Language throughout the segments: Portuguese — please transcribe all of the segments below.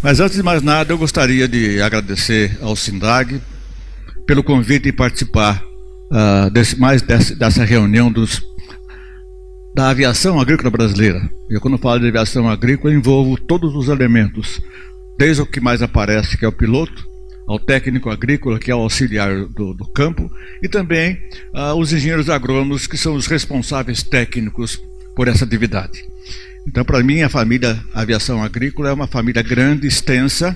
Mas antes de mais nada, eu gostaria de agradecer ao SINDAG pelo convite de participar dessa reunião da aviação agrícola brasileira. E quando eu falo de aviação agrícola, envolvo todos os elementos, desde o que mais aparece, que é o piloto, ao técnico agrícola, que é o auxiliar do campo, e também os engenheiros agrônomos, que são os responsáveis técnicos por essa atividade. Então, para mim, a família Aviação Agrícola é uma família grande, extensa,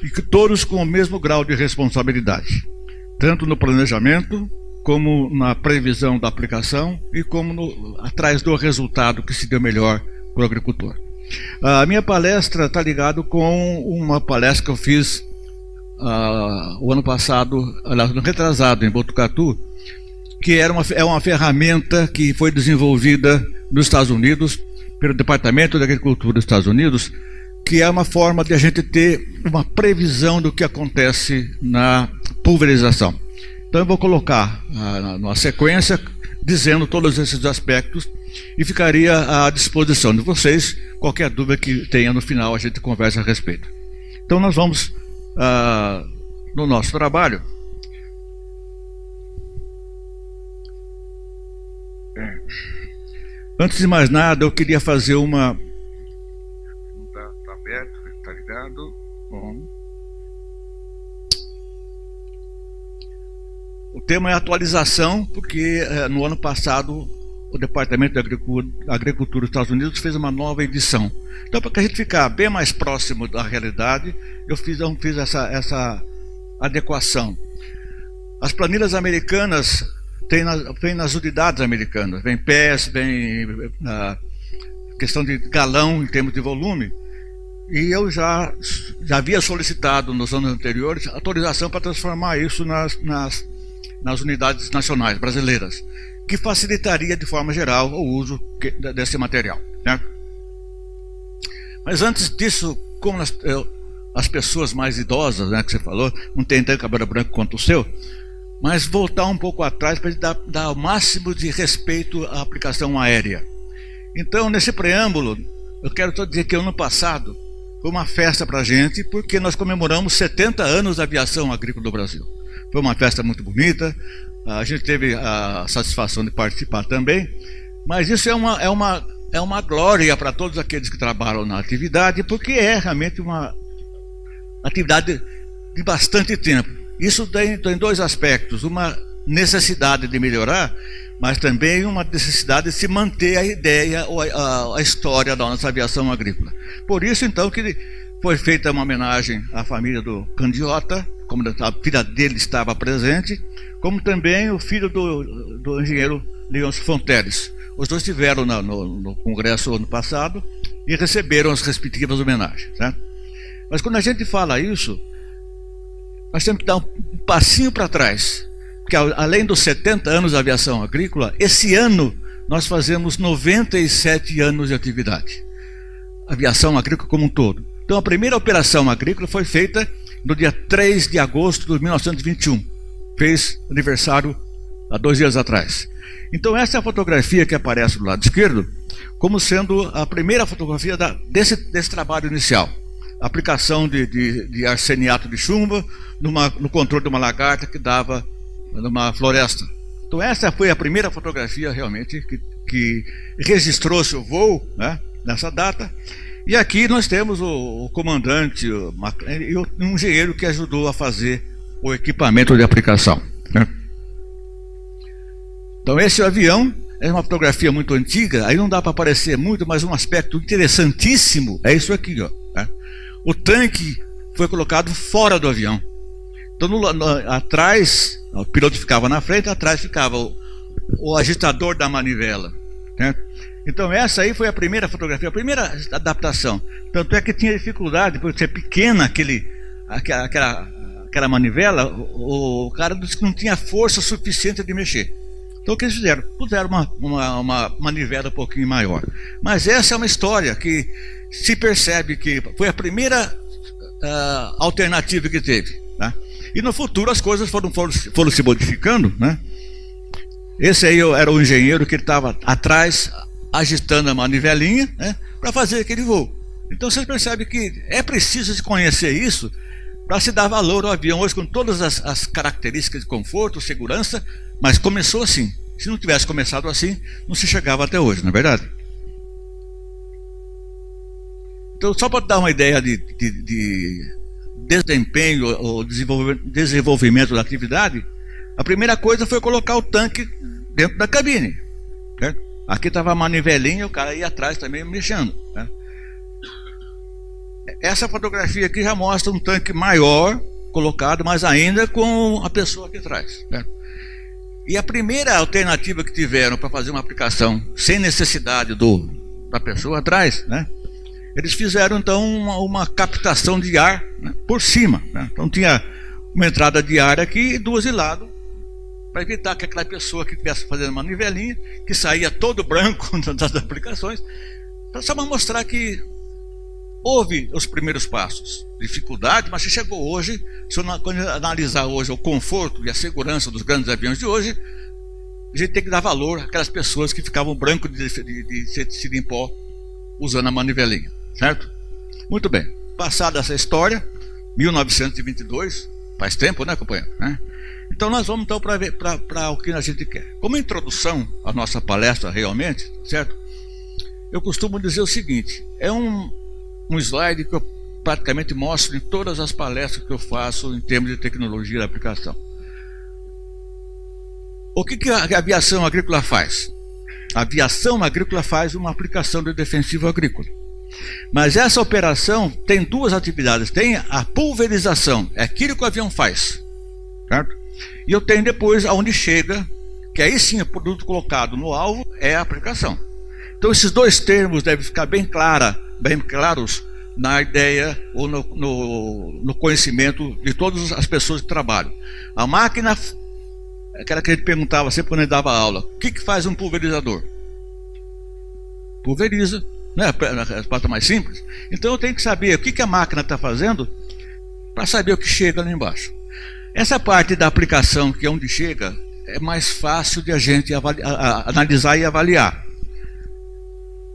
e que todos com o mesmo grau de responsabilidade, tanto no planejamento, como na previsão da aplicação e como atrás do resultado que se deu melhor para o agricultor. A minha palestra está ligada com uma palestra que eu fiz o ano passado, no retrasado, em Botucatu, que é uma ferramenta que foi desenvolvida nos Estados Unidos, pelo Departamento de Agricultura dos Estados Unidos, que é uma forma de a gente ter uma previsão do que acontece na pulverização. Então eu vou colocar numa sequência, dizendo todos esses aspectos, e ficaria à disposição de vocês. Qualquer dúvida que tenha no final, a gente conversa a respeito. Então nós vamos no nosso trabalho. Antes de mais nada, eu queria fazer uma... Não está aberto, está ligado? Bom. O tema é atualização, porque no ano passado o Departamento de Agricultura dos Estados Unidos fez uma nova edição. Então, para que a gente ficar bem mais próximo da realidade, eu fiz essa adequação. As planilhas americanas vem nas unidades americanas, vem pés, vem questão de galão em termos de volume, e eu já havia solicitado nos anos anteriores autorização para transformar isso nas unidades nacionais brasileiras, que facilitaria de forma geral o uso desse material, né? Mas antes disso, como as pessoas mais idosas, né, que você falou, não tem tanto cabelo branco quanto o seu, mas voltar um pouco atrás para dar o máximo de respeito à aplicação aérea. Então, nesse preâmbulo, eu quero só dizer que ano passado foi uma festa para a gente, porque nós comemoramos 70 anos da aviação agrícola do Brasil. Foi uma festa muito bonita, a gente teve a satisfação de participar também, mas isso é uma glória para todos aqueles que trabalham na atividade, porque é realmente uma atividade de bastante tempo. Isso tem dois aspectos: uma necessidade de melhorar, mas também uma necessidade de se manter a ideia ou a história da nossa aviação agrícola. Por isso, então, que foi feita uma homenagem à família do Candiota, como a filha dele estava presente, como também o filho do engenheiro Leôncio Fonteles. Os dois estiveram no congresso ano passado e receberam as respectivas homenagens, né? Mas quando a gente fala isso, nós temos que dar um passinho para trás, porque além dos 70 anos da aviação agrícola, esse ano nós fazemos 97 anos de atividade, aviação agrícola como um todo. Então a primeira operação agrícola foi feita no dia 3 de agosto de 1921, fez aniversário há 2 dias atrás. Então essa é a fotografia que aparece do lado esquerdo, como sendo a primeira fotografia desse trabalho inicial. Aplicação de arseniato de chumbo no controle de uma lagarta que dava numa floresta. Então essa foi a primeira fotografia realmente que registrou seu voo, né, nessa data. E aqui nós temos o comandante e um engenheiro que ajudou a fazer o equipamento de aplicação, né? Então esse avião é uma fotografia muito antiga, aí não dá para aparecer muito, mas um aspecto interessantíssimo é isso aqui, ó, né? O tanque foi colocado fora do avião. Então atrás, o piloto ficava na frente, atrás ficava o agitador da manivela, né? Então essa aí foi a primeira fotografia, a primeira adaptação. Tanto é que tinha dificuldade, por ser pequena aquela manivela, o cara disse que não tinha força suficiente de mexer. Então o que eles fizeram? Puseram uma manivela um pouquinho maior. Mas essa é uma história que se percebe que foi a primeira alternativa que teve, né? E no futuro as coisas foram se modificando, né? Esse aí era o engenheiro que estava atrás agitando a manivelinha, né, para fazer aquele voo. Então vocês percebem que é preciso se conhecer isso para se dar valor ao avião hoje, com todas as características de conforto, segurança, mas começou assim. Se não tivesse começado assim, não se chegava até hoje, não é verdade? Então, só para dar uma ideia de desempenho ou desenvolvimento da atividade, a primeira coisa foi colocar o tanque dentro da cabine. Certo? Aqui estava a manivelinha, o cara ia atrás também mexendo. Né? Essa fotografia aqui já mostra um tanque maior colocado, mas ainda com a pessoa aqui atrás. Certo? E a primeira alternativa que tiveram para fazer uma aplicação sem necessidade da pessoa atrás, né? Eles fizeram então uma captação de ar, né, por cima. Né? Então tinha uma entrada de ar aqui e duas de lado, para evitar que aquela pessoa que estivesse fazendo uma nivelinha, que saía todo branco das aplicações. Então, só para mostrar que houve os primeiros passos, dificuldade, mas se chegou hoje, se eu analisar hoje o conforto e a segurança dos grandes aviões de hoje, a gente tem que dar valor àquelas pessoas que ficavam branco de tecido em pó usando a manivelinha. Certo? Muito bem. Passada essa história, 1922, faz tempo, né, companheiro? Né? Então nós vamos então para o que a gente quer. Como introdução à nossa palestra realmente, certo? Eu costumo dizer o seguinte, é um slide que eu praticamente mostro em todas as palestras que eu faço em termos de tecnologia de aplicação. O que a aviação agrícola faz? A aviação agrícola faz uma aplicação de defensivo agrícola. Mas essa operação tem duas atividades. Tem a pulverização, é aquilo que o avião faz, certo? E eu tenho depois aonde chega, que aí sim o produto colocado no alvo é a aplicação. Então esses dois termos devem ficar bem claros na ideia ou no conhecimento de todas as pessoas que trabalham. A máquina, aquela que a gente perguntava sempre quando a gente dava aula, o que faz um pulverizador? Pulveriza. Não é a resposta mais simples? Então eu tenho que saber o que a máquina está fazendo para saber o que chega ali embaixo. Essa parte da aplicação, que é onde chega, é mais fácil de a gente analisar e avaliar.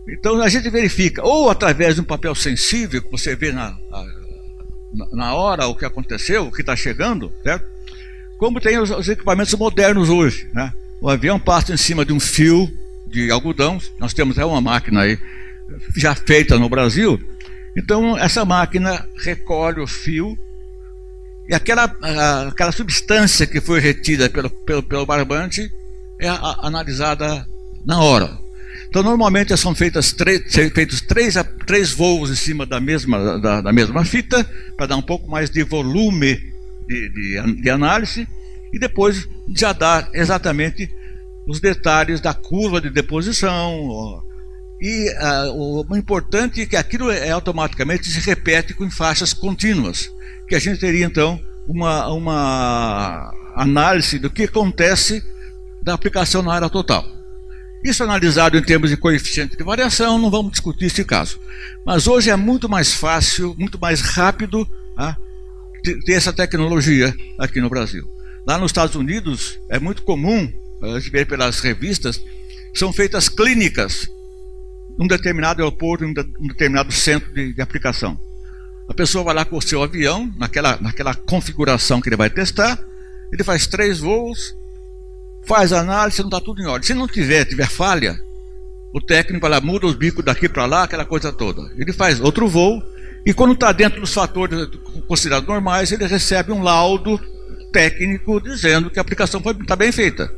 Então a gente verifica, ou através de um papel sensível, que você vê na hora o que aconteceu, o que está chegando, certo? Como tem os equipamentos modernos hoje. Né? O avião passa em cima de um fio de algodão, nós temos uma máquina aí, já feita no Brasil. Então essa máquina recolhe o fio e aquela substância que foi retida pelo barbante é analisada na hora. Então normalmente são feitos três voos em cima da mesma fita, para dar um pouco mais de volume de análise, e depois já dá exatamente os detalhes da curva de deposição. E o importante é que aquilo automaticamente se repete em faixas contínuas, que a gente teria então uma análise do que acontece da aplicação na área total. Isso analisado em termos de coeficiente de variação, não vamos discutir esse caso. Mas hoje é muito mais fácil, muito mais rápido ter essa tecnologia aqui no Brasil. Lá nos Estados Unidos é muito comum, a gente vê pelas revistas, são feitas clínicas num determinado aeroporto, num determinado centro de aplicação. A pessoa vai lá com o seu avião, naquela configuração que ele vai testar, ele faz 3 voos, faz a análise, não está tudo em ordem. Se não tiver falha, o técnico vai lá, muda os bicos daqui para lá, aquela coisa toda. Ele faz outro voo, e quando está dentro dos fatores considerados normais, ele recebe um laudo técnico dizendo que a aplicação está bem feita.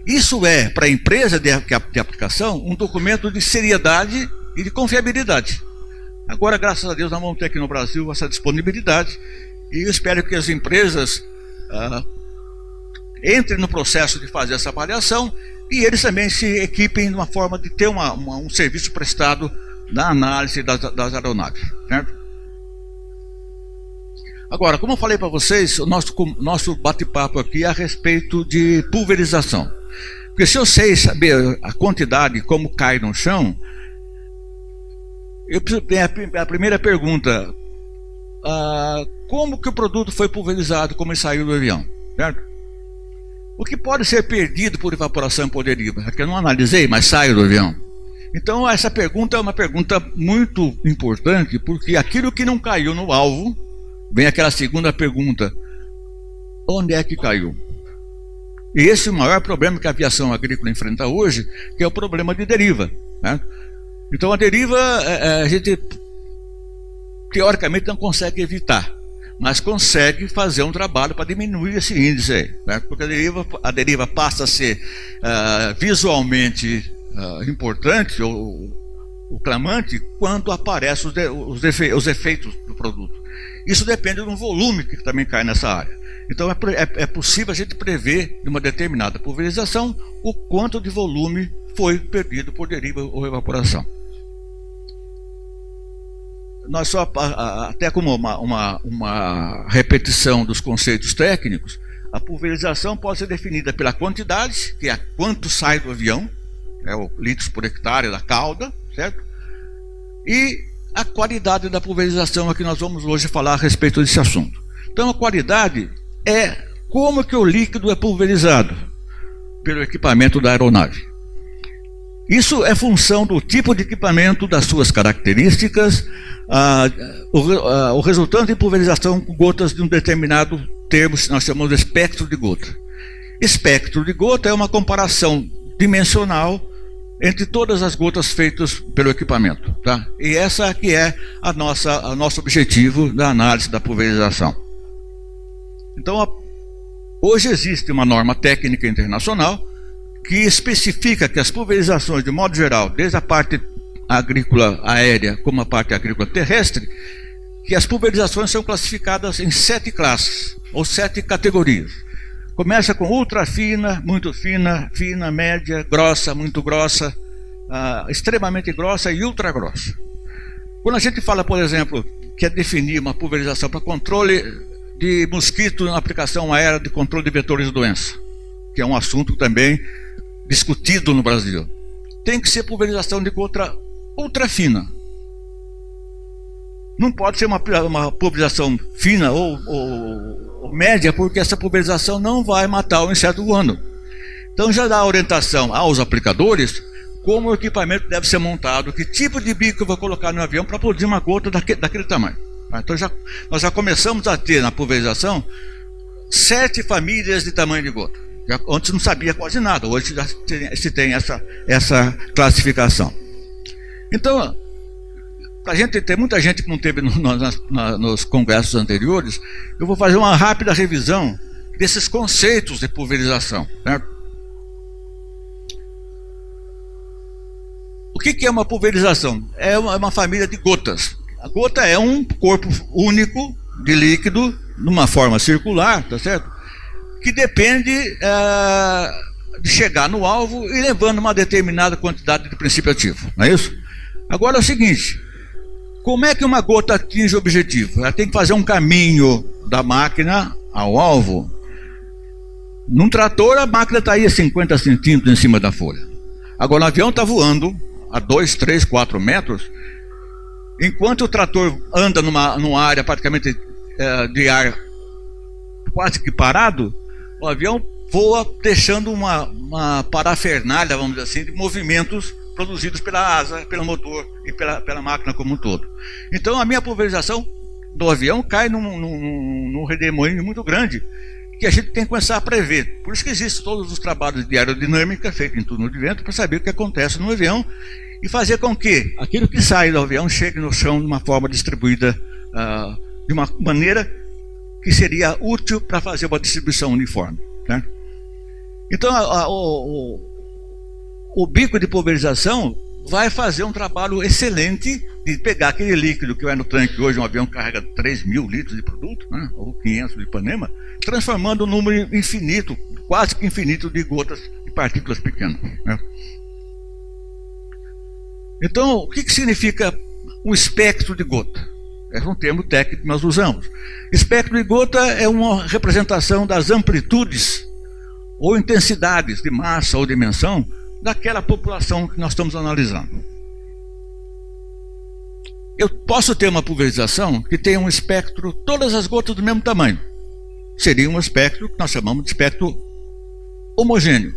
Isso é, para a empresa de aplicação, um documento de seriedade e de confiabilidade. Agora, graças a Deus, nós vamos ter aqui no Brasil essa disponibilidade, e eu espero que as empresas entrem no processo de fazer essa avaliação, e eles também se equipem de uma forma de ter um serviço prestado na análise das aeronaves. Certo? Agora, como eu falei para vocês, o nosso bate-papo aqui é a respeito de pulverização. Porque se eu sei saber a quantidade, como cai no chão, eu preciso ter a primeira pergunta: como que o produto foi pulverizado, como ele saiu do avião? Certo? O que pode ser perdido por evaporação e poder livre? É que eu não analisei, mas saiu do avião. Então essa pergunta é uma pergunta muito importante, porque aquilo que não caiu no alvo, vem aquela segunda pergunta: onde é que caiu? E esse é o maior problema que a aviação agrícola enfrenta hoje, que é o problema de deriva, né? Então a deriva a gente teoricamente não consegue evitar, mas consegue fazer um trabalho para diminuir esse índice aí, né? Porque a deriva passa a ser visualmente importante ou clamante quando aparecem os efeitos do produto. Isso depende do volume que também cai nessa área. Então é possível a gente prever de uma determinada pulverização o quanto de volume foi perdido por deriva ou evaporação. Nós só, até como uma repetição dos conceitos técnicos, a pulverização pode ser definida pela quantidade, que é quanto sai do avião, é o litros por hectare da cauda, certo? E a qualidade da pulverização é que nós vamos hoje falar a respeito desse assunto. Então a qualidade é como que o líquido é pulverizado pelo equipamento da aeronave. Isso é função do tipo de equipamento, das suas características, o resultante de pulverização com gotas de um determinado termo, que nós chamamos de espectro de gota. Espectro de gota é uma comparação dimensional entre todas as gotas feitas pelo equipamento, tá? E essa aqui é o nosso objetivo da análise da pulverização. Então, hoje existe uma norma técnica internacional que especifica que as pulverizações, de modo geral, desde a parte agrícola aérea como a parte agrícola terrestre, que as pulverizações são classificadas em 7 classes, ou 7 categorias. Começa com ultra fina, muito fina, fina, média, grossa, muito grossa, extremamente grossa e ultra grossa. Quando a gente fala, por exemplo, que é definir uma pulverização para controle de mosquito na aplicação aérea de controle de vetores de doença, que é um assunto também discutido no Brasil, tem que ser pulverização de gota ultra fina. Não pode ser uma pulverização fina ou média, porque essa pulverização não vai matar o inseto voando. Então já dá orientação aos aplicadores como o equipamento deve ser montado, que tipo de bico eu vou colocar no avião para produzir uma gota daquele tamanho. Então nós já começamos a ter na pulverização 7 famílias de tamanho de gota. Antes não sabia quase nada, hoje já se tem essa classificação. Então, a gente tem muita gente que não teve nos congressos anteriores, eu vou fazer uma rápida revisão desses conceitos de pulverização, certo? O que é uma pulverização? É uma família de gotas. A gota é um corpo único de líquido, numa forma circular, tá certo? Que depende de chegar no alvo e levando uma determinada quantidade de princípio ativo, não é isso? Agora é o seguinte: como é que uma gota atinge o objetivo? Ela tem que fazer um caminho da máquina ao alvo. Num trator, a máquina está aí a 50 centímetros em cima da folha. Agora o avião está voando a 2, 3, 4 metros. Enquanto o trator anda numa área praticamente de ar quase que parado, o avião voa deixando uma parafernália, vamos dizer assim, de movimentos produzidos pela asa, pelo motor e pela máquina como um todo. Então a minha pulverização do avião cai num redemoinho muito grande, que a gente tem que começar a prever. Por isso que existem todos os trabalhos de aerodinâmica feitos em túnel de vento para saber o que acontece no avião e fazer com que aquilo que sai do avião chegue no chão de uma forma distribuída, de uma maneira que seria útil para fazer uma distribuição uniforme, né? Então o bico de pulverização vai fazer um trabalho excelente de pegar aquele líquido que vai no tanque. Hoje um avião carrega 3.000 litros de produto, né, ou 500 de Ipanema, transformando um número infinito, quase que infinito, de gotas e partículas pequenas, né? Então, o que significa um espectro de gota? É um termo técnico que nós usamos. Espectro de gota é uma representação das amplitudes ou intensidades de massa ou dimensão daquela população que nós estamos analisando. Eu posso ter uma pulverização que tenha um espectro, todas as gotas do mesmo tamanho. Seria um espectro que nós chamamos de espectro homogêneo.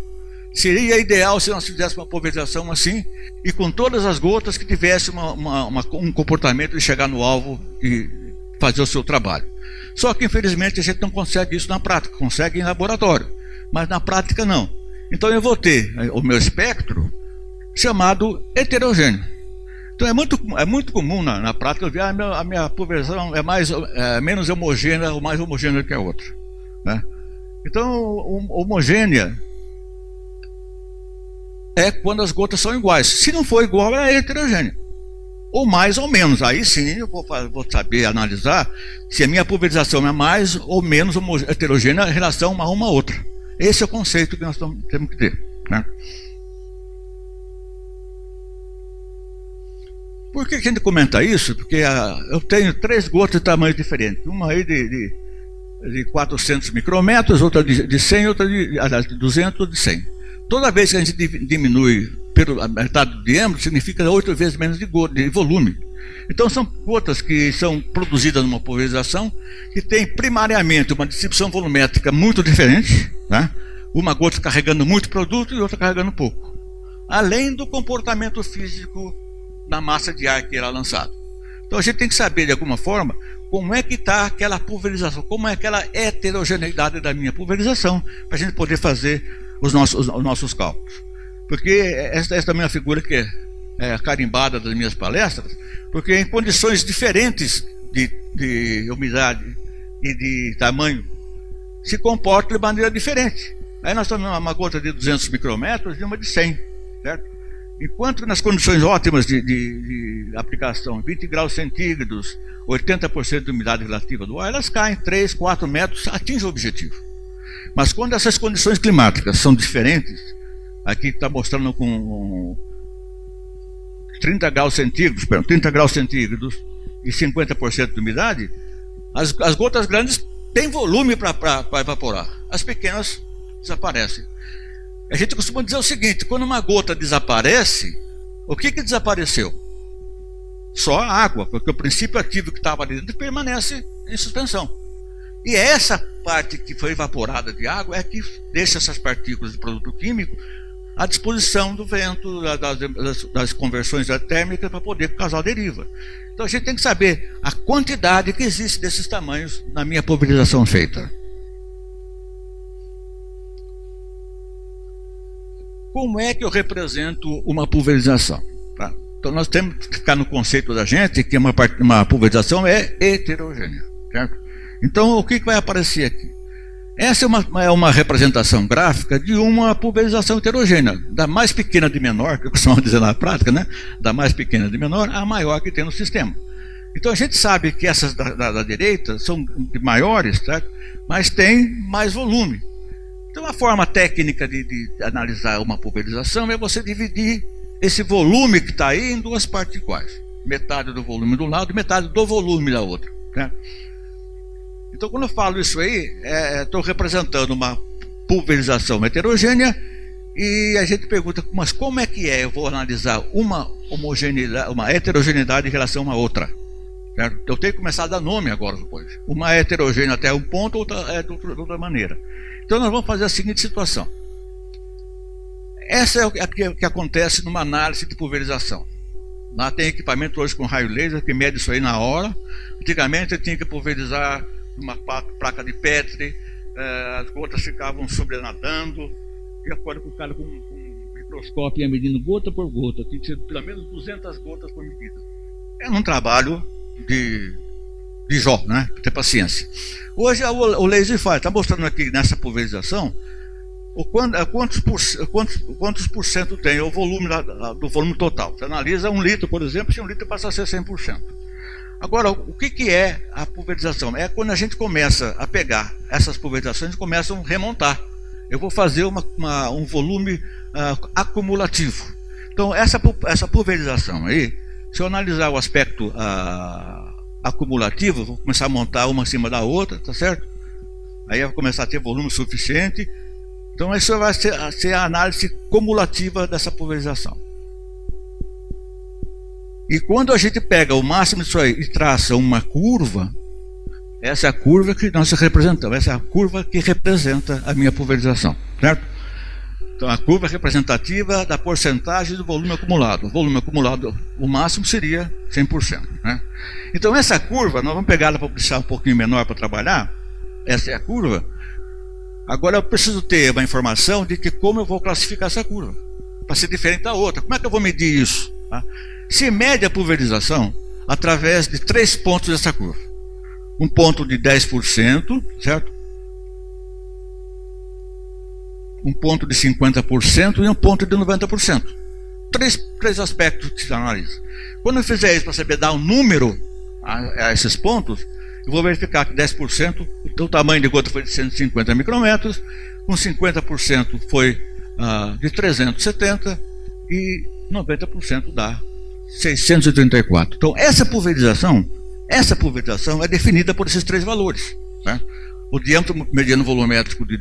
Seria ideal se nós fizéssemos uma pulverização assim e com todas as gotas que tivesse um comportamento de chegar no alvo e fazer o seu trabalho. Só que infelizmente a gente não consegue isso na prática, consegue em laboratório, mas na prática não. Então eu vou ter o meu espectro chamado heterogêneo. Então é muito comum na prática eu ver a minha pulverização é menos homogênea ou mais homogênea que a outra, né? Então homogênea é quando as gotas são iguais. Se não for igual, é heterogênea. Ou mais ou menos. Aí sim eu vou saber analisar se a minha pulverização é mais ou menos heterogênea em relação a uma outra. Esse é o conceito que nós temos que ter, né? Por que a gente comenta isso? Porque eu tenho 3 gotas de tamanhos diferentes. Uma aí de 400 micrômetros, outra de 100, outra de 200 ou de 100. Toda vez que a gente diminui pela metade do diâmetro, significa 8 vezes menos de volume. Então são gotas que são produzidas numa pulverização que tem primariamente uma distribuição volumétrica muito diferente, né? Uma gota carregando muito produto e outra carregando pouco. Além do comportamento físico da massa de ar que era lançado. Então a gente tem que saber de alguma forma como é que está aquela pulverização, como é aquela heterogeneidade da minha pulverização, para a gente poder fazer os nossos cálculos. Porque essa também é uma figura que é carimbada das minhas palestras, porque em condições diferentes de umidade e de tamanho se comporta de maneira diferente. Aí nós temos uma gota de 200 micrômetros e uma de 100, certo? Enquanto nas condições ótimas de aplicação, 20 graus centígrados, 80% de umidade relativa do ar, elas caem 3, 4 metros, atingem o objetivo. Mas quando essas condições climáticas são diferentes, aqui está mostrando com 30 graus centígrados e 50% de umidade, as gotas grandes têm volume para evaporar, as pequenas desaparecem. A gente costuma dizer o seguinte: quando uma gota desaparece, o que desapareceu? Só a água, porque o princípio ativo que estava ali dentro permanece em suspensão. E essa parte que foi evaporada de água é que deixa essas partículas de produto químico à disposição do vento, das conversões térmicas para poder causar deriva. Então a gente tem que saber a quantidade que existe desses tamanhos na minha pulverização feita. Como é que eu represento uma pulverização? Tá? Então nós temos que ficar no conceito da gente que uma pulverização é heterogênea, certo? Então o que vai aparecer aqui? Essa é uma representação gráfica de uma pulverização heterogênea, da mais pequena de menor, que eu costumo dizer na prática, né? Da mais pequena de menor à maior que tem no sistema. Então a gente sabe que essas da direita são maiores, certo? Mas tem mais volume. Então a forma técnica de analisar uma pulverização é você dividir esse volume que está aí em 2 partes iguais. Metade do volume de um lado e metade do volume da outra, né? Então quando eu falo isso aí, estou representando uma pulverização heterogênea e a gente pergunta, mas como é que eu vou analisar uma heterogeneidade em relação a uma outra? Certo? Eu tenho que começar a dar nome agora depois. Uma é heterogênea até um ponto, outra é de outra maneira. Então nós vamos fazer a seguinte situação. Essa é o que acontece numa análise de pulverização. Lá tem equipamento hoje com raio laser que mede isso aí na hora. Antigamente eu tinha que pulverizar uma placa de Petri, as gotas ficavam sobrenadando, e agora o cara com um microscópio ia medindo gota por gota, tinha que ser pelo menos 200 gotas por medida. É um trabalho de Jó, né? Ter paciência. Hoje o laser faz, está mostrando aqui nessa pulverização quantos por cento tem o volume do volume total. Você analisa 1 litro, por exemplo, se 1 litro passa a ser 100%. Agora, o que é a pulverização? É quando a gente começa a pegar essas pulverizações e começam a remontar. Eu vou fazer um volume acumulativo. Então, essa pulverização aí, se eu analisar o aspecto acumulativo, vou começar a montar uma em cima da outra, tá certo? Aí vai começar a ter volume suficiente. Então, isso vai ser a análise cumulativa dessa pulverização. E quando a gente pega o máximo disso aí e traça uma curva, essa é a curva que nós representamos, essa é a curva que representa a minha pulverização, certo? Então, a curva é representativa da porcentagem do volume acumulado. O volume acumulado, o máximo seria 100%. Né? Então, essa curva, nós vamos pegar ela para deixar um pouquinho menor para trabalhar. Essa é a curva. Agora, eu preciso ter uma informação de que como eu vou classificar essa curva, para ser diferente da outra. Como é que eu vou medir isso? Tá? Se mede a pulverização através de 3 pontos dessa curva. Um ponto de 10%, certo? Um ponto de 50% e um ponto de 90%. Três aspectos que se analisa. Quando eu fizer isso para saber dar um número a esses pontos, eu vou verificar que 10%, o tamanho de gota foi de 150 micrômetros, com 50% foi de 370 e 90% dá 634. Então, essa pulverização é definida por esses 3 valores. Né? O diâmetro mediano volumétrico de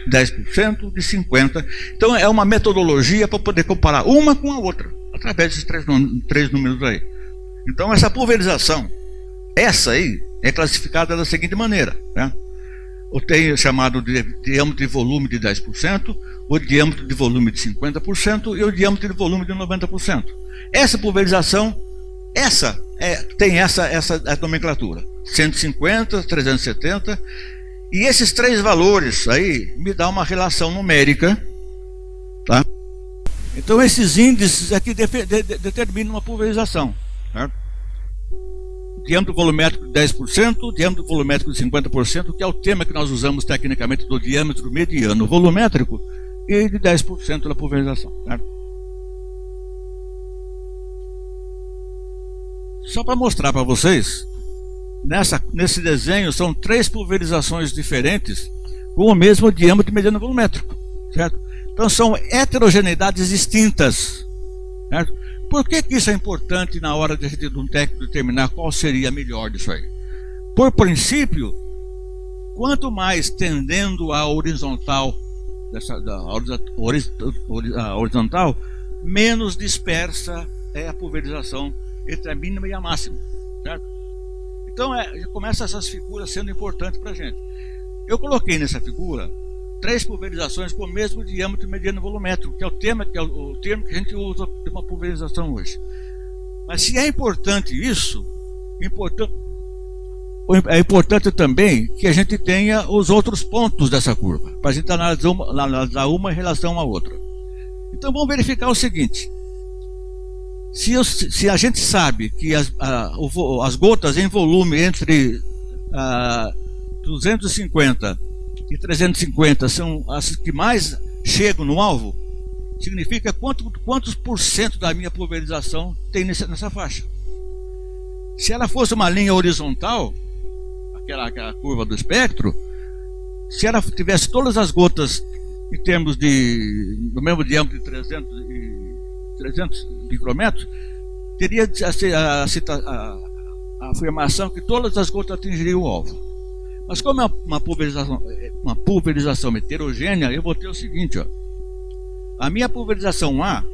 10%, de 50%. Então, é uma metodologia para poder comparar uma com a outra, através desses 3 números aí. Então, essa pulverização, essa aí, é classificada da seguinte maneira. Né? Eu tenho chamado de diâmetro de volume de 10%, o diâmetro de volume de 50% e o diâmetro de volume de 90%. Essa pulverização, tem essa nomenclatura. 150, 370, e esses 3 valores aí me dá uma relação numérica, tá? Então esses índices aqui determinam uma pulverização, certo? Diâmetro volumétrico de 10%, diâmetro volumétrico de 50%, que é o tema que nós usamos tecnicamente do diâmetro mediano volumétrico, e de 10% da pulverização, certo? Só para mostrar para vocês, nesse desenho são 3 pulverizações diferentes com o mesmo diâmetro mediano volumétrico, certo? Então são heterogeneidades distintas, certo? Por que isso é importante na hora de um técnico determinar qual seria a melhor disso aí? Por princípio, quanto mais tendendo à horizontal, horizontal, menos dispersa é a pulverização entre a mínima e a máxima, certo? Então já começa essas figuras sendo importantes para a gente. Eu coloquei nessa figura 3 pulverizações com o mesmo diâmetro mediano volumétrico, que é o termo que a gente usa de uma pulverização hoje. Mas se é importante isso, é importante também que a gente tenha os outros pontos dessa curva, para a gente analisar uma em relação à outra. Então vamos verificar o seguinte. Se a gente sabe que as gotas em volume entre 250 e 350 são as que mais chegam no alvo, significa quantos por cento da minha pulverização tem nessa faixa. Se ela fosse uma linha horizontal, aquela curva do espectro, se ela tivesse todas as gotas em termos do mesmo diâmetro de 300 micrômetros, teria a afirmação que todas as gotas atingiriam o alvo. Mas como é uma pulverização heterogênea, eu vou ter o seguinte, ó. A minha pulverização A,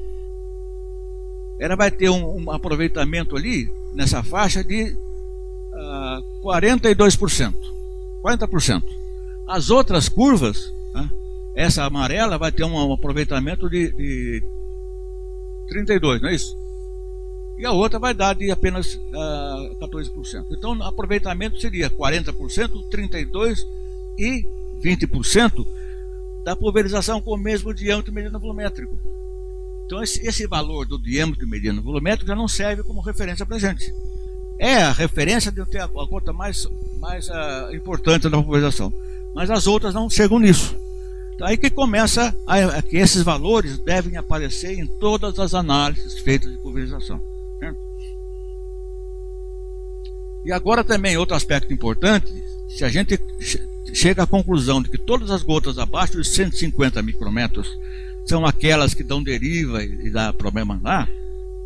ela vai ter um aproveitamento ali, nessa faixa de 42%. 40%. As outras curvas, né, essa amarela vai ter um aproveitamento de 32%, não é isso? E a outra vai dar de apenas 14%. Então o aproveitamento seria 40%, 32% e 20% da pulverização com o mesmo diâmetro mediano volumétrico. Então esse valor do diâmetro mediano volumétrico já não serve como referência para a gente. É a referência de ter a gota mais importante da pulverização. Mas as outras não chegam nisso. Aí que começa que esses valores devem aparecer em todas as análises feitas de pulverização. Certo? E agora também outro aspecto importante, se a gente chega à conclusão de que todas as gotas abaixo de 150 micrômetros são aquelas que dão deriva e dá problema lá,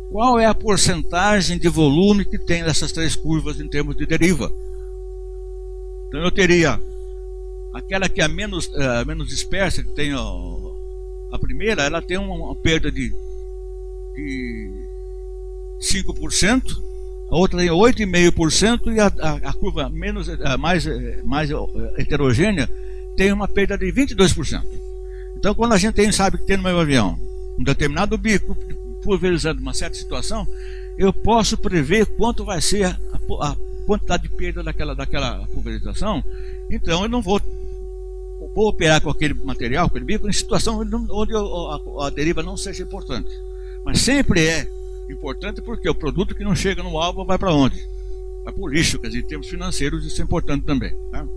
qual é a porcentagem de volume que tem nessas 3 curvas em termos de deriva? Então eu teria aquela que é menos dispersa, que tem a primeira, ela tem uma perda de 5%, a outra tem 8,5% e a curva mais heterogênea tem uma perda de 22%. Então, quando a gente sabe que tem no meu avião um determinado bico pulverizando uma certa situação, eu posso prever quanto vai ser a quantidade de perda daquela pulverização. Então, eu não vou operar com aquele material, com aquele bico, em situação onde a deriva não seja importante. Mas sempre é importante, porque o produto que não chega no alvo vai para onde? Vai para o lixo. Quer dizer, em termos financeiros, isso é importante também, tá?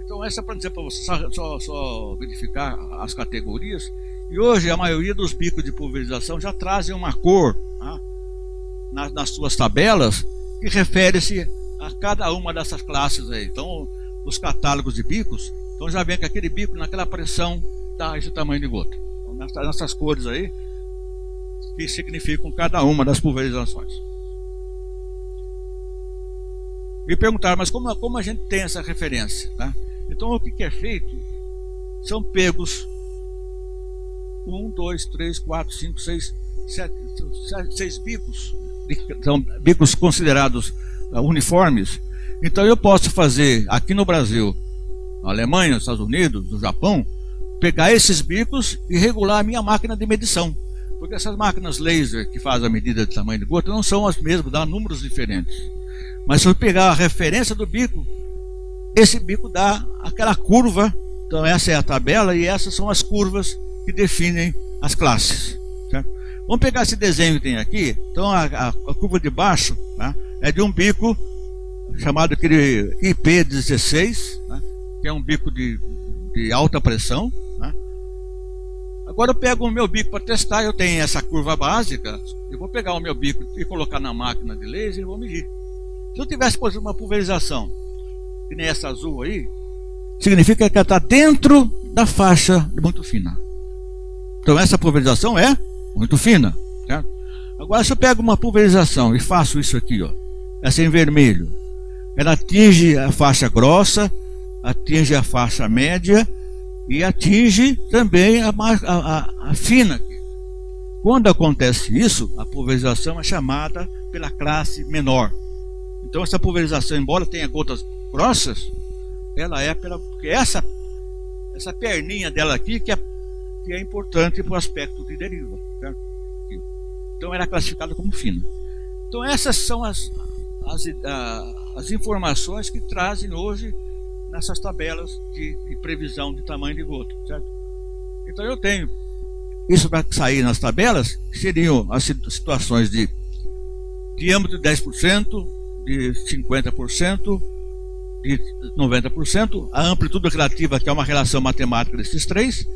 Então, essa para dizer para você, só verificar as categorias. E hoje a maioria dos bicos de pulverização já trazem uma cor, tá, nas suas tabelas, que refere-se a cada uma dessas classes aí. Então, os catálogos de bicos, então já vem que aquele bico naquela pressão dá esse tamanho de gota. Então, nessas cores aí, que significam cada uma das pulverizações. Me perguntaram, mas como a gente tem essa referência, tá? Então, o que é feito? São pegos 1, 2, 3, 4, 5, 6, 7, 6 bicos, são bicos considerados uniformes. Então, eu posso fazer aqui no Brasil, na Alemanha, nos Estados Unidos, no Japão, pegar esses bicos e regular a minha máquina de medição. Porque essas máquinas laser que fazem a medida de tamanho de gota não são as mesmas, dão números diferentes. Mas se eu pegar a referência do bico, esse bico dá aquela curva. Então essa é a tabela e essas são as curvas que definem as classes, certo? Vamos pegar esse desenho que tem aqui. Então a curva de baixo, né, é de um bico chamado aquele IP16, né, que é um bico de alta pressão, né? Agora eu pego o meu bico para testar. Eu tenho essa curva básica. Eu vou pegar o meu bico e colocar na máquina de laser e vou medir. Se eu tivesse, por exemplo, uma pulverização que nem essa azul aí, significa que ela está dentro da faixa muito fina. Então essa pulverização é muito fina, certo? Agora, se eu pego uma pulverização e faço isso aqui, ó, essa em vermelho, ela atinge a faixa grossa, atinge a faixa média e atinge também a fina. Quando acontece isso, a pulverização é chamada pela classe menor. Então essa pulverização, embora tenha gotas grossas, ela é porque essa perninha dela aqui que é importante para o aspecto de deriva, certo? Então ela é classificada como fina. Então essas são as informações que trazem hoje nessas tabelas de previsão de tamanho de gota, certo? Então eu tenho isso para sair nas tabelas, que seriam as situações de diâmetro de 10%, de 50%, de 90%, a amplitude relativa, que é uma relação matemática desses três,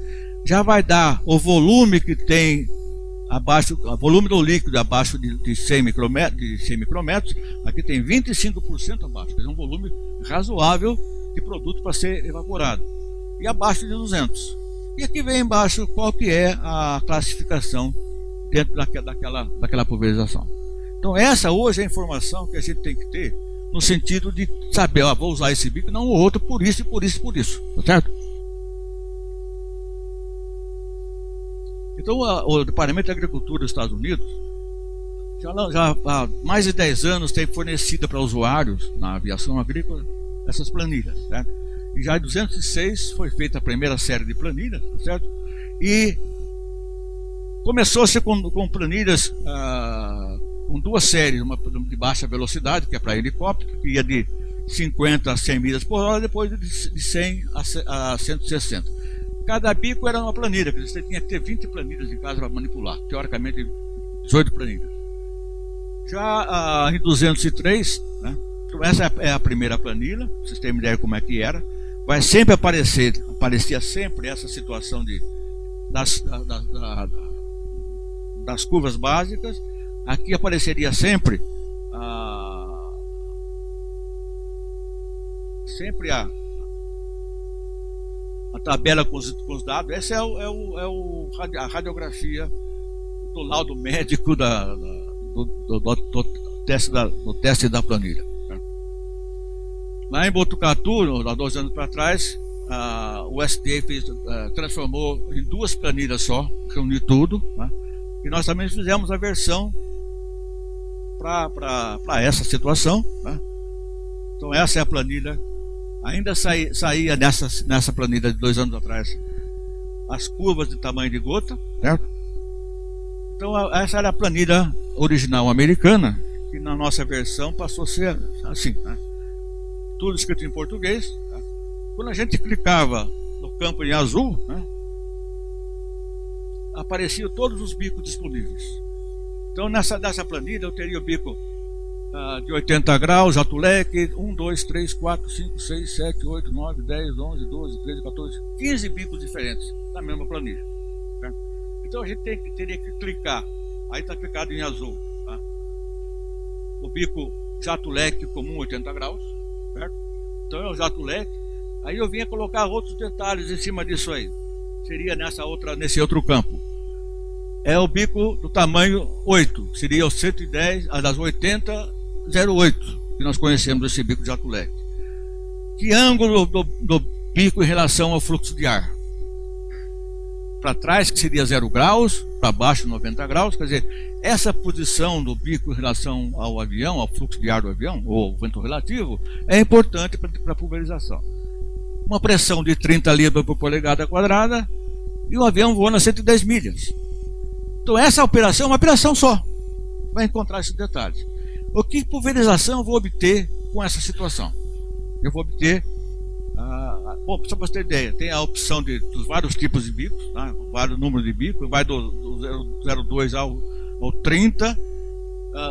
já vai dar o volume que tem abaixo, o volume do líquido abaixo de 100 micrômetros, aqui tem 25% abaixo, quer dizer, um volume razoável de produto para ser evaporado, e abaixo de 200. E aqui vem embaixo qual que é a classificação dentro daquela pulverização. Então essa hoje é a informação que a gente tem que ter, no sentido de saber, ó, vou usar esse bico, não o outro, por isso, por isso, por isso, tá certo? Então o Departamento de Agricultura dos Estados Unidos já há mais de 10 anos tem fornecido para usuários na aviação agrícola essas planilhas, certo? E já em 206 foi feita a primeira série de planilhas, certo? E começou-se com planilhas com duas séries, uma de baixa velocidade, que é para helicóptero, que ia de 50 a 100 milhas por hora, depois de 100 a 160. Cada bico era uma planilha, você tinha que ter 20 planilhas em casa para manipular, teoricamente 18 planilhas. Já em 203, né, então essa é a primeira planilha, vocês têm uma ideia como é que era. Vai sempre aparecia sempre essa situação das curvas básicas. Aqui apareceria sempre a tabela com os dados. Essa é a radiografia do laudo médico do teste da planilha. Lá em Botucatu, há 2 anos para trás, o SDA transformou em 2 planilhas só, reuniu tudo, né? E nós também fizemos a versão para essa situação, né? Então essa é a planilha ainda saía nessa planilha de 2 anos atrás as curvas de tamanho de gota, certo? Então essa era a planilha original americana, que na nossa versão passou a ser assim, né? Tudo escrito em português, tá? Quando a gente clicava no campo em azul, né, apareciam todos os bicos disponíveis. Então nessa planilha eu teria o bico de 80 graus, alto leque, 1, 2, 3, 4, 5, 6, 7, 8, 9, 10, 11, 12, 13, 14, 15 bicos diferentes na mesma planilha, né? Então a gente teria que clicar, aí está clicado em azul, tá? O bico jato leque comum 80 graus, certo? Então é o jato leque. Aí eu vinha colocar outros detalhes em cima disso aí. Seria nesse outro campo. É o bico do tamanho 8, seria o 110, das 80, 08, que nós conhecemos esse bico de jato leque. Que ângulo do bico em relação ao fluxo de ar? Para trás, que seria 0 graus, para baixo 90 graus, quer dizer, essa posição do bico em relação ao avião, ao fluxo de ar do avião, ou ao vento relativo, é importante para a pulverização. Uma pressão de 30 libras por polegada quadrada, e o avião voando a 110 milhas. Então essa operação é uma operação só, vai encontrar esses detalhes. O que pulverização eu vou obter com essa situação? Eu vou obter, bom, só para você ter ideia, tem a opção dos vários tipos de bicos, tá? Vários números de bicos, vai do 0,2 ao 30,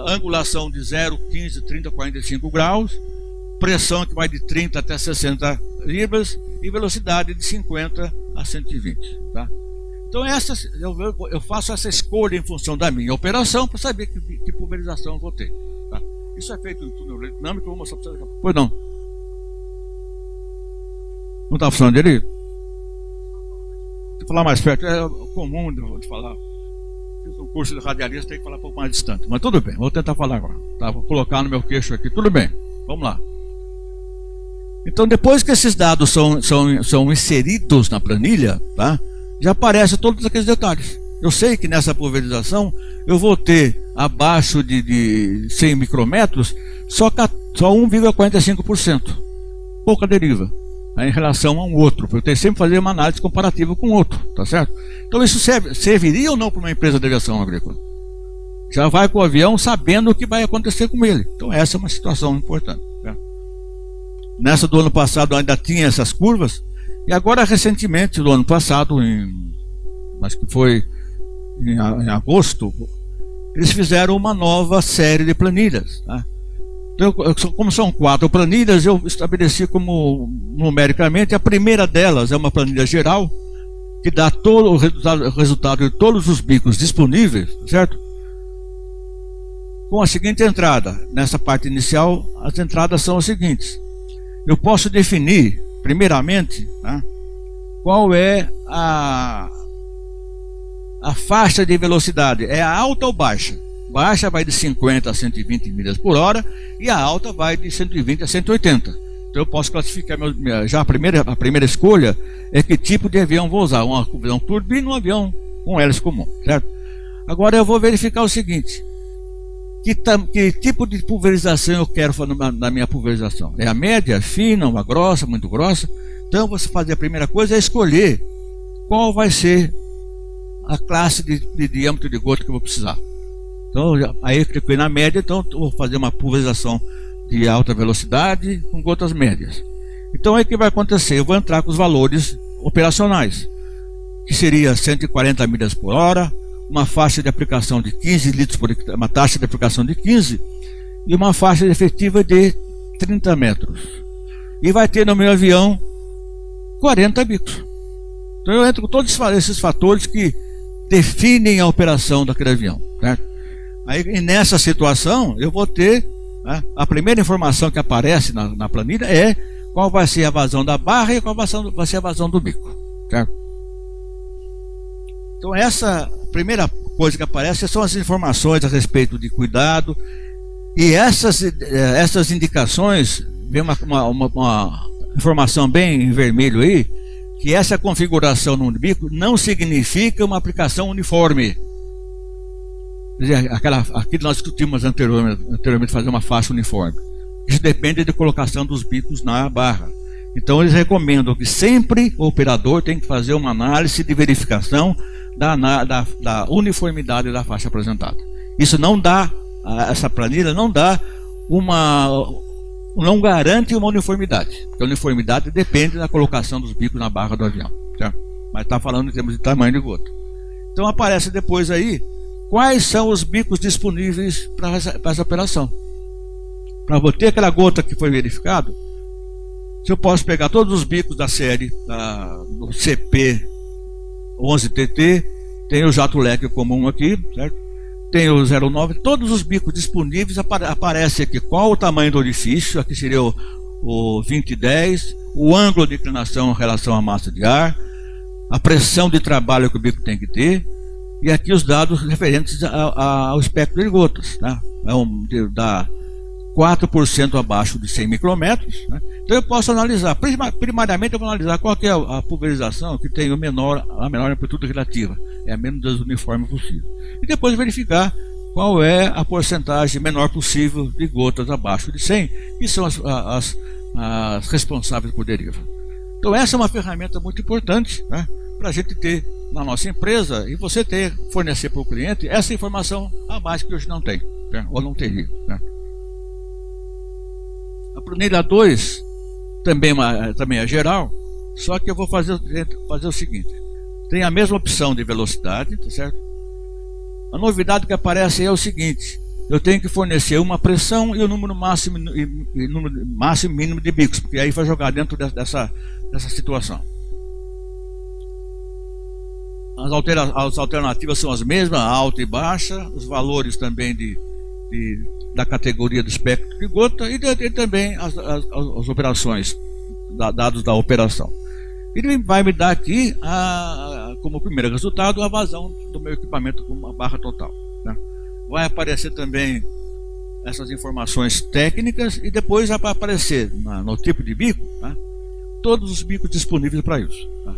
angulação de 0, 15, 30, 45 graus, pressão que vai de 30 até 60 libras e velocidade de 50 a 120, tá? Então eu faço essa escolha em função da minha operação para saber que pulverização eu vou ter, tá? Isso é feito em túnel dinâmico, eu vou mostrar para vocês. Pois não? Não está funcionando direito? Vou falar mais perto, é comum de falar. Fiz um curso de radialista, tem que falar um pouco mais distante. Mas tudo bem, vou tentar falar agora, tá? Vou colocar no meu queixo aqui, tudo bem, vamos lá. Então depois que esses dados são inseridos na planilha, tá? Já aparecem todos aqueles detalhes. Eu sei que nessa pulverização eu vou ter abaixo de 100 micrômetros só 1,45%. Pouca deriva, né, em relação a um outro. Eu tenho sempre que fazer uma análise comparativa com o outro, tá certo? Então isso serviria ou não para uma empresa de aviação agrícola? Já vai com o avião sabendo o que vai acontecer com ele. Então essa é uma situação importante, né? Nessa do ano passado ainda tinha essas curvas. E agora, recentemente, do ano passado, acho que foi em agosto, eles fizeram uma nova série de planilhas, tá? Então, como são 4 planilhas, eu estabeleci como numericamente, a primeira delas é uma planilha geral, que dá todo o resultado de todos os bicos disponíveis, certo? Com a seguinte entrada, nessa parte inicial, as entradas são as seguintes. Eu posso definir, primeiramente, né, qual é a faixa de velocidade. É a alta ou baixa? Baixa vai de 50 a 120 milhas por hora e a alta vai de 120 a 180. Então eu posso classificar, já a primeira escolha é que tipo de avião vou usar. Um avião turbina ou um avião com hélice comum, certo? Agora eu vou verificar o seguinte. Que tipo de pulverização eu quero na minha pulverização? É a média, fina, uma grossa, muito grossa? Então você fazer a primeira coisa é escolher qual vai ser a classe de diâmetro de gota que eu vou precisar. Então aí eu cliquei na média, então eu vou fazer uma pulverização de alta velocidade com gotas médias. Então aí o que vai acontecer? Eu vou entrar com os valores operacionais, que seria 140 milhas por hora, uma faixa de aplicação de 15 litros por hectare, uma taxa de aplicação de 15 e uma faixa efetiva de 30 metros. E vai ter no meu avião 40 bicos. Então eu entro com todos esses fatores que definem a operação daquele avião, certo? Aí nessa situação eu vou ter, né, a primeira informação que aparece na planilha é qual vai ser a vazão da barra e qual vai ser a vazão do bico, certo? Então essa primeira coisa que aparece são as informações a respeito de cuidado, e essas indicações, vem uma informação bem em vermelho aí, que essa configuração no bico não significa uma aplicação uniforme. Quer dizer, aquilo que nós discutimos anteriormente, fazer uma faixa uniforme. Isso depende da colocação dos bicos na barra. Então eles recomendam que sempre o operador tem que fazer uma análise de verificação da uniformidade da faixa apresentada. Isso não dá, essa planilha não dá não garante uma uniformidade, porque a uniformidade depende da colocação dos bicos na barra do avião, certo? Mas está falando em termos de tamanho de gota. Então aparece depois aí quais são os bicos disponíveis para essa operação. Para ter aquela gota que foi verificado, se eu posso pegar todos os bicos da série do CP 11TT, tem o jato leque comum aqui, certo? Tem o 09, todos os bicos disponíveis, aparece aqui qual o tamanho do orifício, aqui seria o 2010, o ângulo de inclinação em relação à massa de ar, a pressão de trabalho que o bico tem que ter, e aqui os dados referentes ao espectro de gotas, né? Dá 4% abaixo de 100 micrômetros, né? Então eu posso analisar, primariamente eu vou analisar qual que é a pulverização que tem a menor amplitude relativa, é a menos desuniforme possível, e depois verificar qual é a porcentagem menor possível de gotas abaixo de 100, que são as responsáveis por deriva. Então essa é uma ferramenta muito importante, né, para a gente ter na nossa empresa e você fornecer para o cliente essa informação a mais que hoje não tem, né, ou não teria, né. A planilha 2 também é geral, só que eu vou fazer o seguinte: tem a mesma opção de velocidade, tá certo? A novidade que aparece é o seguinte: eu tenho que fornecer uma pressão e o número máximo e mínimo de bicos, porque aí vai jogar dentro dessa situação. As alternativas são as mesmas, alta e baixa, os valores também da categoria do espectro de gota e também as operações, dados da operação. Ele vai me dar aqui, como primeiro resultado, a vazão do meu equipamento com uma barra total, né? Vai aparecer também essas informações técnicas e depois vai aparecer no tipo de bico, né, todos os bicos disponíveis para isso, né?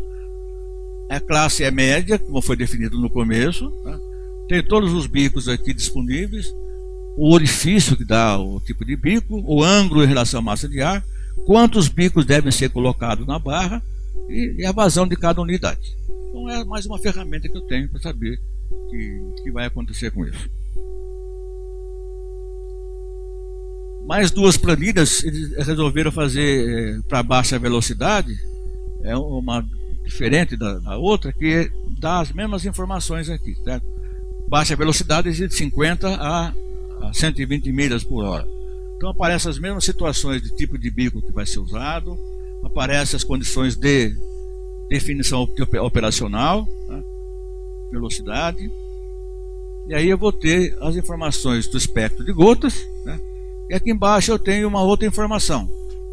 A classe é média, como foi definido no começo, né? Tem todos os bicos aqui disponíveis, o orifício que dá o tipo de bico, o ângulo em relação à massa de ar, quantos bicos devem ser colocados na barra e a vazão de cada unidade. Então é mais uma ferramenta que eu tenho para saber o que vai acontecer com isso. Mais duas planilhas eles resolveram fazer para baixa velocidade, é uma diferente da outra, que dá as mesmas informações aqui, certo? Baixa velocidade é de 50 a 120 milhas por hora. Então aparecem as mesmas situações de tipo de bico que vai ser usado, aparecem as condições de definição operacional, né, velocidade, e aí eu vou ter as informações do espectro de gotas, né, e aqui embaixo eu tenho uma outra informação.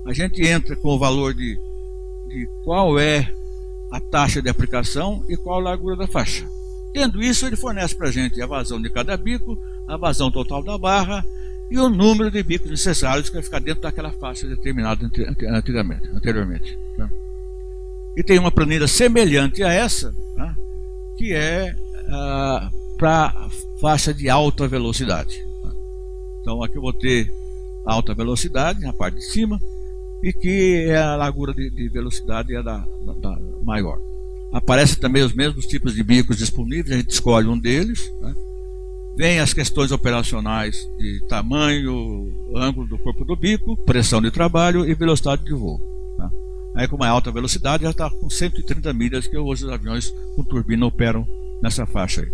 A gente entra com o valor de qual é a taxa de aplicação e qual a largura da faixa. Tendo isso, ele fornece para a gente a vazão de cada bico, a vazão total da barra e o número de bicos necessários que vai ficar dentro daquela faixa determinada anteriormente, né? E tem uma planilha semelhante a essa, né, que é para faixa de alta velocidade, né? Então aqui eu vou ter alta velocidade na parte de cima e que é a largura de velocidade é da maior. Aparecem também os mesmos tipos de bicos disponíveis, a gente escolhe um deles, né? Vem as questões operacionais de tamanho, ângulo do corpo do bico, pressão de trabalho e velocidade de voo, né? Aí com uma alta velocidade já está com 130 milhas, que hoje os aviões com turbina operam nessa faixa aí.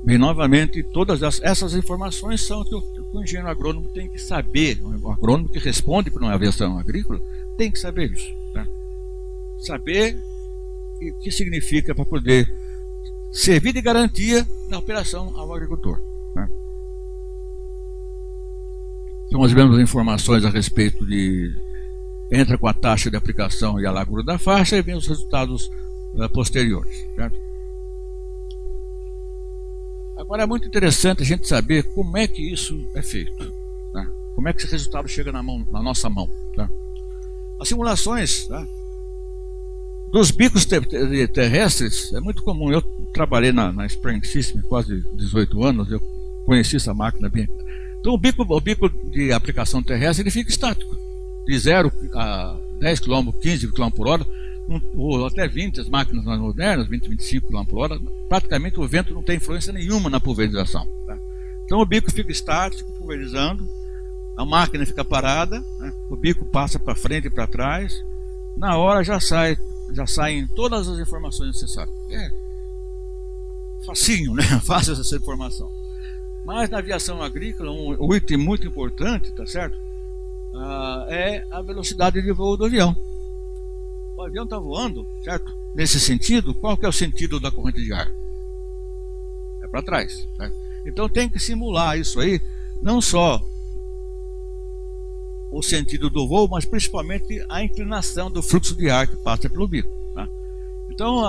Bem, novamente, todas essas informações são que o engenheiro agrônomo tem que saber, o agrônomo que responde para uma aviação agrícola tem que saber isso, né? Saber o que significa para poder servir de garantia na operação ao agricultor, né? Então nós vemos informações a respeito entra com a taxa de aplicação e a largura da faixa e vem os resultados posteriores, certo? Agora é muito interessante a gente saber como é que isso é feito, né? Como é que esse resultado chega na nossa mão, tá? As simulações, tá, dos bicos terrestres é muito comum. Eu trabalhei na Spring System quase 18 anos, eu conheci essa máquina bem. Então o bico de aplicação terrestre ele fica estático. de 0 a 10 km, 15 km por hora, ou até 20, as máquinas mais modernas, 20, 25 km por hora, praticamente o vento não tem influência nenhuma na pulverização. Tá? Então o bico fica estático, pulverizando, a máquina fica parada, né? O bico passa para frente e para trás, na hora já saem todas as informações necessárias. É facinho, né? Fácil essa informação. Mas na aviação agrícola, um item muito importante, tá certo? É a velocidade de voo do avião. O avião está voando, certo? Nesse sentido, qual que é o sentido da corrente de ar? É para trás, certo? Então tem que simular isso aí, não só o sentido do voo, mas principalmente a inclinação do fluxo de ar que passa pelo bico. Tá? Então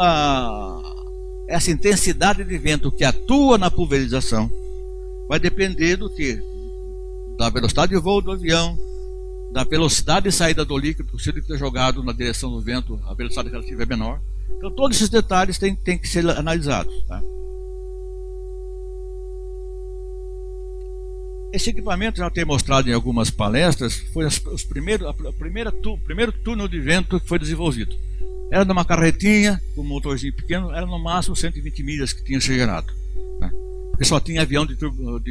essa intensidade de vento que atua na pulverização vai depender do que? Da velocidade de voo do avião, da velocidade de saída do líquido, se o líquido é jogado na direção do vento, a velocidade relativa é menor. Então todos esses detalhes têm que ser analisados. Tá? Esse equipamento, já tem mostrado em algumas palestras, foi o primeiro túnel de vento que foi desenvolvido. Era numa carretinha, com um motorzinho pequeno, era no máximo 120 milhas que tinha ser gerado. Né? Porque só tinha avião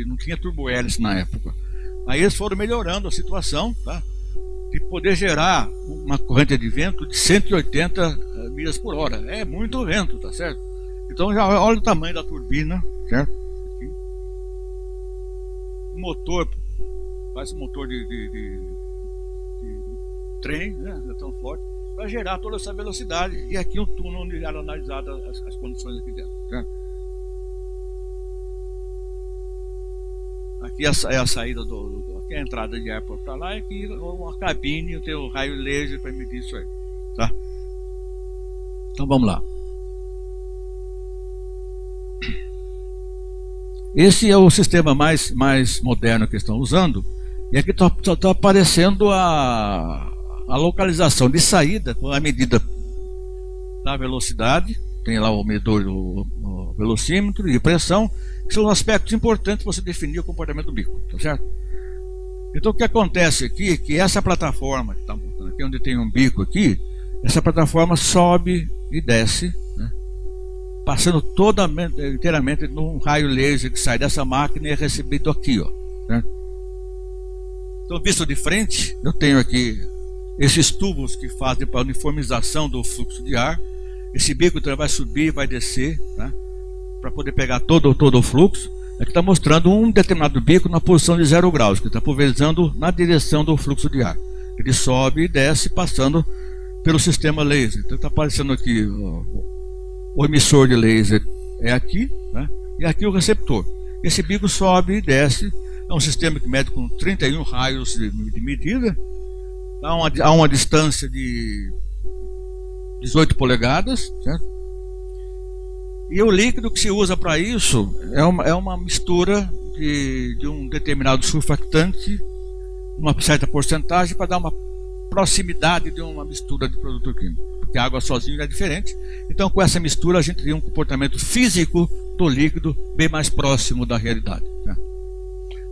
não tinha turbo-hélice na época. Aí eles foram melhorando a situação, tá? De poder gerar uma corrente de vento de 180 milhas por hora. É muito vento, tá certo? Então já olha o tamanho da turbina, certo? Aqui. O motor, faz um motor de trem, né? É tão forte, para gerar toda essa velocidade. E aqui um túnel onde eram analisadas as condições aqui dentro, certo? Aqui é a saída aqui é a entrada de ar para lá, e aqui uma cabine, tem o raio laser para medir isso aí, tá? Então vamos lá. Esse é o sistema mais moderno que estão usando, e aqui está aparecendo a localização de saída com a medida da velocidade, tem lá o medidor do velocímetro e pressão, que são aspectos importantes para você definir o comportamento do bico, tá certo? Então o que acontece aqui é que essa plataforma que está montando aqui, onde tem um bico aqui, essa plataforma sobe e desce, né? Passando inteiramente num raio laser que sai dessa máquina e é recebido aqui, ó, certo? Então, visto de frente, eu tenho aqui esses tubos que fazem para a uniformização do fluxo de ar. Esse bico então vai subir e vai descer, né? Para poder pegar todo o fluxo. Aqui está mostrando um determinado bico na posição de 0 graus, que está pulverizando na direção do fluxo de ar. Ele sobe e desce passando pelo sistema laser. Então está aparecendo aqui o emissor de laser é aqui, né? E aqui o receptor. Esse bico sobe e desce. É um sistema que mede com 31 raios de medida, a uma distância de 18 polegadas, certo? E o líquido que se usa para isso é uma mistura de um determinado surfactante, uma certa porcentagem, para dar uma proximidade de uma mistura de produto químico. Porque a água sozinha é diferente. Então, com essa mistura, a gente tem um comportamento físico do líquido bem mais próximo da realidade. Né?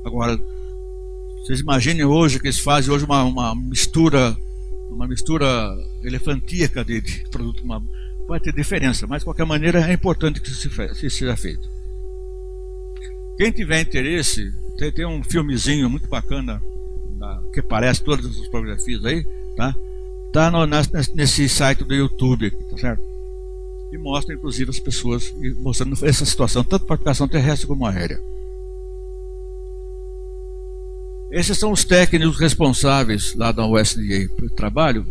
Agora, vocês imaginem hoje que eles fazem hoje uma mistura elefantíaca de produto. Vai ter diferença, mas de qualquer maneira é importante que isso seja feito. Quem tiver interesse, tem um filmezinho muito bacana que aparece todas as fotografias aí, tá? Tá nesse site do YouTube aqui, tá certo? E mostra inclusive as pessoas mostrando essa situação, tanto para a aplicação terrestre como aérea. Esses são os técnicos responsáveis lá da USDA pelo trabalho.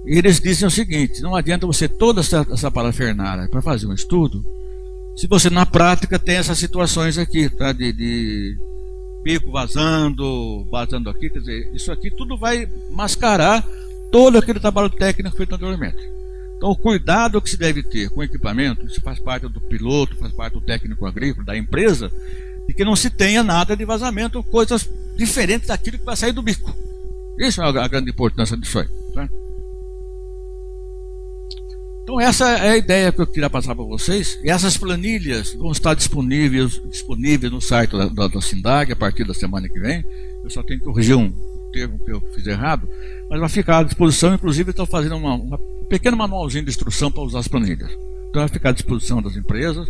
E eles dizem o seguinte: não adianta você toda essa parafernália para fazer um estudo, se você na prática tem essas situações aqui, tá? De bico vazando aqui, quer dizer, isso aqui tudo vai mascarar todo aquele trabalho técnico feito anteriormente. Então o cuidado que se deve ter com o equipamento, isso faz parte do piloto, faz parte do técnico agrícola, da empresa, e que não se tenha nada de vazamento, coisas diferentes daquilo que vai sair do bico. Isso é a grande importância disso aí, tá? Então essa é a ideia que eu queria passar para vocês. E essas planilhas vão estar disponíveis no site da SINDAG a partir da semana que vem. Eu só tenho que corrigir termo que eu fiz errado, mas vai ficar à disposição. Inclusive, estou fazendo uma pequeno manualzinho de instrução para usar as planilhas. Então vai ficar à disposição das empresas.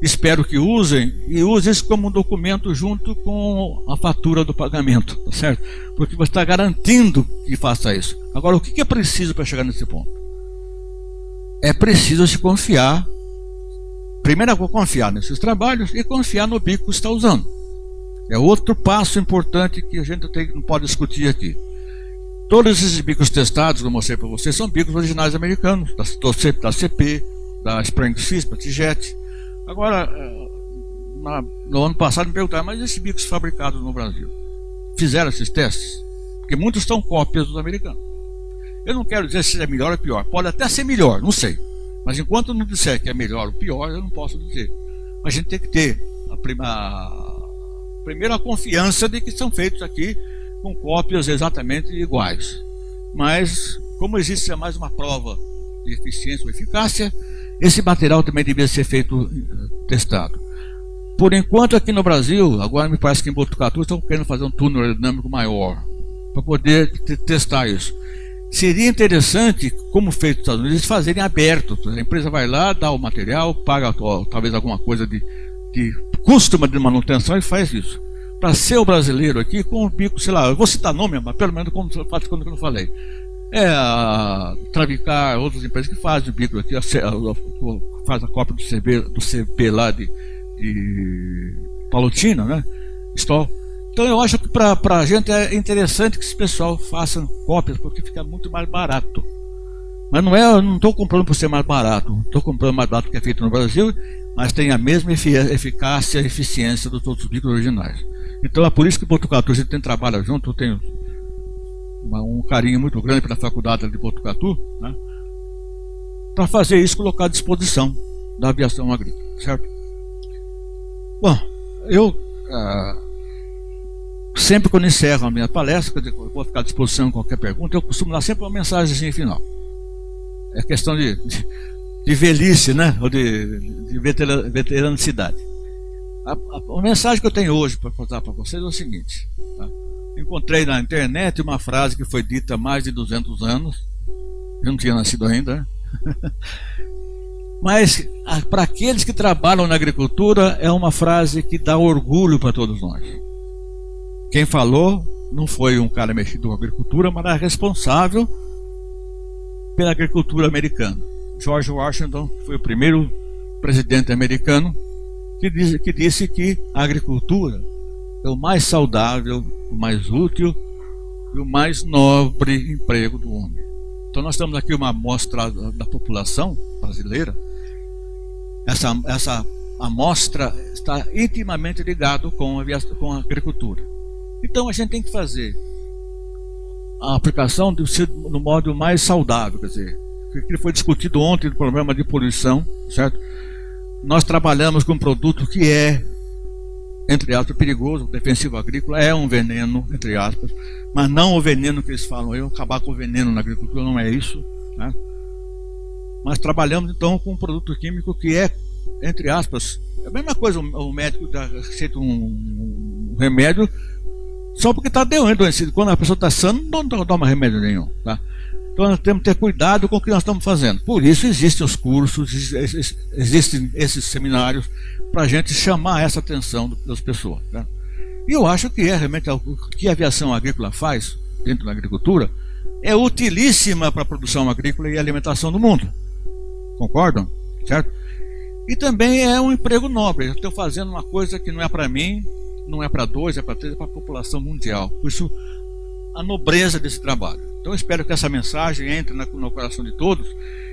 Espero que usem, e use isso como um documento junto com a fatura do pagamento, tá certo? Porque você está garantindo que faça isso. Agora, o que é preciso para chegar nesse ponto? É preciso se confiar. Primeiro é confiar nesses trabalhos e confiar no bico que está usando. É outro passo importante que a gente não pode discutir aqui. Todos esses bicos testados que eu mostrei para vocês são bicos originais americanos, da CP, da Spring System, da Tijet. Agora, no ano passado me perguntaram, mas esses bicos fabricados no Brasil, fizeram esses testes? Porque muitos são cópias dos americanos. Eu não quero dizer se é melhor ou pior, pode até ser melhor, não sei. Mas enquanto eu não disser que é melhor ou pior, eu não posso dizer. Mas a gente tem que ter primeiro a confiança de que são feitos aqui com cópias exatamente iguais. Mas, como existe mais uma prova de eficiência ou eficácia, esse material também devia ser feito, testado. Por enquanto, aqui no Brasil, agora me parece que em Botucatu estão querendo fazer um túnel aerodinâmico maior para poder testar isso. Seria interessante, como feito nos Estados Unidos, eles fazerem aberto. A empresa vai lá, dá o material, paga talvez alguma coisa de custo de manutenção e faz isso. Para ser o brasileiro aqui, com o bico, sei lá, eu vou citar nome, mas pelo menos como faz quando eu não falei. A Travicar, outras empresas que fazem o bico aqui, faz a cópia do CP lá de Palotina, né? Então eu acho que para a gente é interessante que esse pessoal faça cópias, porque fica muito mais barato. Mas eu não estou comprando por ser mais barato, estou comprando mais barato que é feito no Brasil, mas tem a mesma eficácia e eficiência dos outros bicos originais. Então é por isso que Botucatu, a gente trabalha junto. Eu tenho um carinho muito grande pela faculdade de Botucatu, né, para fazer isso, colocar à disposição da aviação agrícola, certo? Bom, eu sempre quando encerro a minha palestra, eu vou ficar à disposição em qualquer pergunta, eu costumo dar sempre uma mensagem final. É questão de velhice, né? Ou de veteranicidade. A mensagem que eu tenho hoje para contar para vocês é o seguinte, tá? Encontrei na internet uma frase que foi dita há mais de 200 anos. Eu não tinha nascido ainda, né? Mas para aqueles que trabalham na agricultura é uma frase que dá orgulho para todos nós. Quem falou não foi um cara mexido com a agricultura, mas era responsável pela agricultura americana. George Washington foi o primeiro presidente americano que disse que a agricultura é o mais saudável, o mais útil e o mais nobre emprego do homem. Então nós temos aqui uma amostra da população brasileira. Essa amostra está intimamente ligada com a agricultura. Então a gente tem que fazer a aplicação no modo mais saudável, quer dizer, que foi discutido ontem no problema de poluição, certo? Nós trabalhamos com um produto que é, entre aspas, perigoso. O defensivo agrícola é um veneno, entre aspas, mas não o veneno que eles falam, acabar com o veneno na agricultura, não é isso, né? Mas trabalhamos então com um produto químico que é, entre aspas, é a mesma coisa. O médico receita um remédio só porque está doendo. Quando a pessoa está sã, não toma remédio nenhum, tá? Então nós temos que ter cuidado com o que nós estamos fazendo. Por isso existem os cursos, existem esses seminários para a gente chamar essa atenção das pessoas, tá? E eu acho que realmente o que a aviação agrícola faz dentro da agricultura é utilíssima para a produção agrícola e alimentação do mundo. Concordam? Certo? E também é um emprego nobre. Eu estou fazendo uma coisa que não é para mim, não é para dois, é para três, é para a população mundial. Por isso, a nobreza desse trabalho. Então eu espero que essa mensagem entre no coração de todos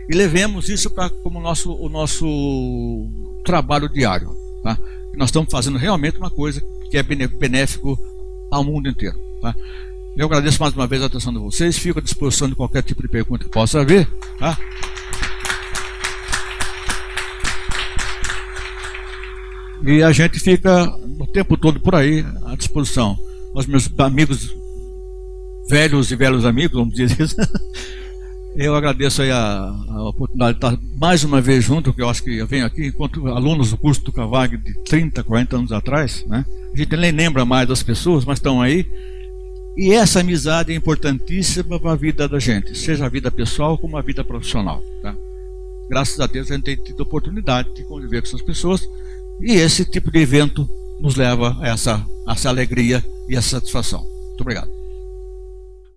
e levemos isso como o nosso trabalho diário, tá? Nós estamos fazendo realmente uma coisa que é benéfico ao mundo inteiro, tá? Eu agradeço mais uma vez a atenção de vocês, fico à disposição de qualquer tipo de pergunta que possa haver, tá? E a gente fica o tempo todo por aí à disposição. Os meus amigos velhos e velhos amigos, vamos dizer isso. Eu agradeço aí a oportunidade de estar mais uma vez junto, que eu acho que eu venho aqui enquanto alunos do curso do Cavag de 30, 40 anos atrás, né? A gente nem lembra mais das pessoas, mas estão aí. E essa amizade é importantíssima para a vida da gente, seja a vida pessoal como a vida profissional, tá? Graças a Deus a gente tem tido a oportunidade de conviver com essas pessoas, e esse tipo de evento nos leva a essa alegria e essa satisfação. Muito obrigado.